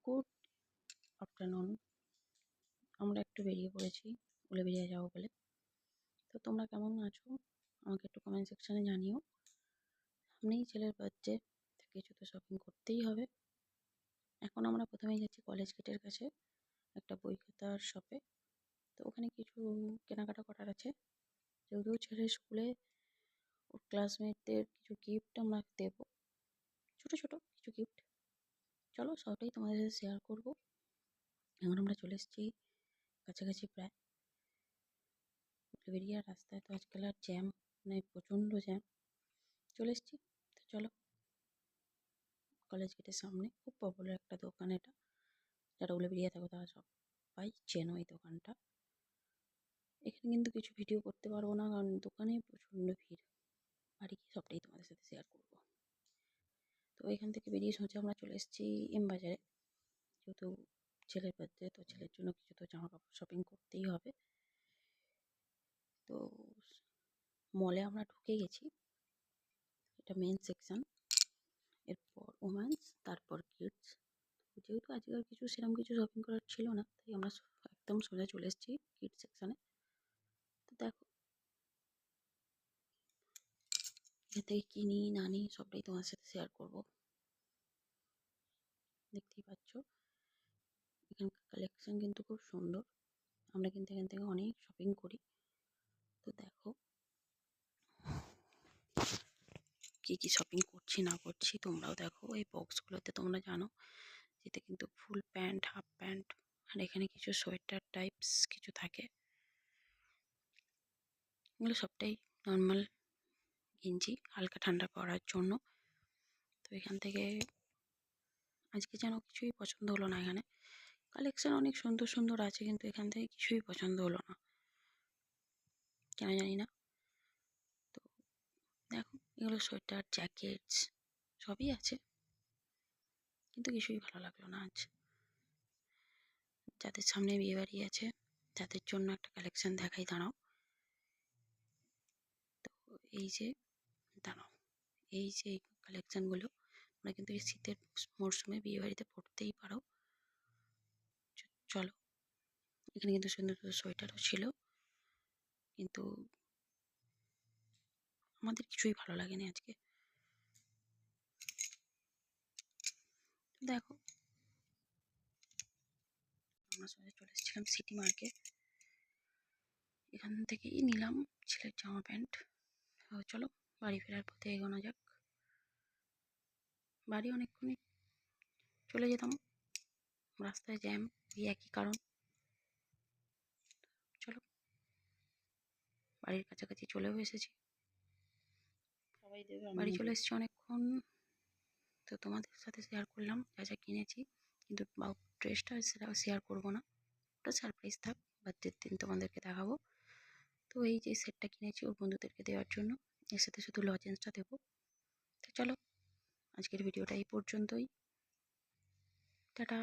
Good afternoon. আমরা একটু বেরিয়ে পড়েছি উলেবেড়িয়া যাবো বলে। তো তোমরা কেমন আছো আমাকে একটু কমেন্ট সেকশানে জানিও। সামনেই ছেলের বার্থডে, কিছু তো শপিং করতেই হবে। এখন আমরা প্রথমেই যাচ্ছি কলেজ গেটের কাছে একটা বই খাতার শপে। তো ওখানে কিছু কেনাকাটা করার আছে, যেহেতু ছেলের স্কুলে ওর ক্লাসমেটদের কিছু গিফট আমরা দেবো, ছোটো ছোটো কিছু গিফট। চলো সবটাই তোমাদের সাথে শেয়ার করবো। এখন আমরা চলে এসেছি কাছাকাছি প্রায়। উলুবেড়িয়ার রাস্তায় তো আজকাল আর জ্যাম, মানে প্রচণ্ড জ্যাম। চলে এসেছি, তো চলো। কলেজ গেটের সামনে খুব পপুলার একটা দোকান এটা, যারা উলুবেড়িয়া থাকো তারা সবাই চেনো এই দোকানটা। এখানে কিন্তু কিছু ভিডিও করতে পারবো না, কারণ দোকানে প্রচণ্ড ভিড়। বাড়ি গিয়ে সবটাই তোমাদের সাথে শেয়ার করবো। তো এখান থেকে বেরিয়ে সোজা আমরা চলে এসেছি এম বাজারে, যেহেতু ছেলের বার্থডে, তো ছেলের জন্য কিছু তো জামা কাপড় শপিং করতেই হবে। তো মলে আমরা ঢুকে গেছি, এটা মেন সেকশন, এরপর ওমেন্স, তারপর কিডস। যেহেতু আজকাল সেরকম কিছু শপিং করার ছিল না, তাই আমরা একদম সোজা চলে এসেছি কিডস সেকশানে। তো দেখো এখান থেকে কী নিই না নিই সবটাই তোমার সাথে শেয়ার করবো। দেখতেই পাচ্ছ এখানকার কালেকশন কিন্তু খুব সুন্দর। আমরা কিন্তু এখান থেকে অনেক শপিং করি। তো দেখো কী শপিং করছি না করছি তোমরাও দেখো। এই বক্সগুলোতে তোমরা জানো যেতে কিন্তু ফুল প্যান্ট, হাফ প্যান্ট, আর এখানে কিছু সোয়েটার টাইপস কিছু থাকে। এগুলো সবটাই নর্মাল গেঞ্জি, হালকা ঠান্ডা করার জন্য। তো এখান থেকে আজকে যেন কিছুই পছন্দ হলো না। এখানে কালেকশন অনেক সুন্দর সুন্দর আছে, কিন্তু এখান থেকে কিছুই পছন্দ হলো না, কেন জানি না। তো দেখো এগুলো সোয়েটার, জ্যাকেটস সবই আছে, কিন্তু কিছুই ভালো লাগলো না আজ। যাদের সামনে বিয়ে বাড়ি আছে তাদের জন্য একটা কালেকশন দেখাই, দাঁড়াও। তো এই যে দাঁড়াও, এই যে এই কালেকশানগুলো আমরা কিন্তু এই শীতের মরশুমে বিয়ে বাড়িতে পরতেই পারো। চলো, এখানে কিন্তু সুন্দর সুন্দর সোয়েটারও ছিল, কিন্তু আমাদের কিছুই ভালো লাগেনি আজকে। দেখো আমরা সবাই চলে এসেছিলাম সিটি মার্কেট, এখান থেকেই নিলাম ছেলের জামা প্যান্ট। চলো বাড়ি ফেরার পথে এগোনো যাক। বাড়ি অনেকক্ষণই চলে যেতাম, রাস্তায় জ্যাম, এই একই কারণ। চলো বাড়ির কাছাকাছি চলেও এসেছি, বাড়ি চলে এসেছি অনেকক্ষণ। তো তোমাদের সাথে শেয়ার করলাম যা যা কিনেছি, কিন্তু ড্রেসটা সেটা শেয়ার করবো না, ওটা সারপ্রাইজ থাক, বার্থডের দিন তোমাদেরকে দেখাবো। তো এই যে সেটটা কিনেছি ওর বন্ধুদেরকে দেওয়ার জন্য, এর সাথে শুধু লজেন্সটা দেবো। তো চলো আজকের ভিডিওটা এই পর্যন্তই, টাটা।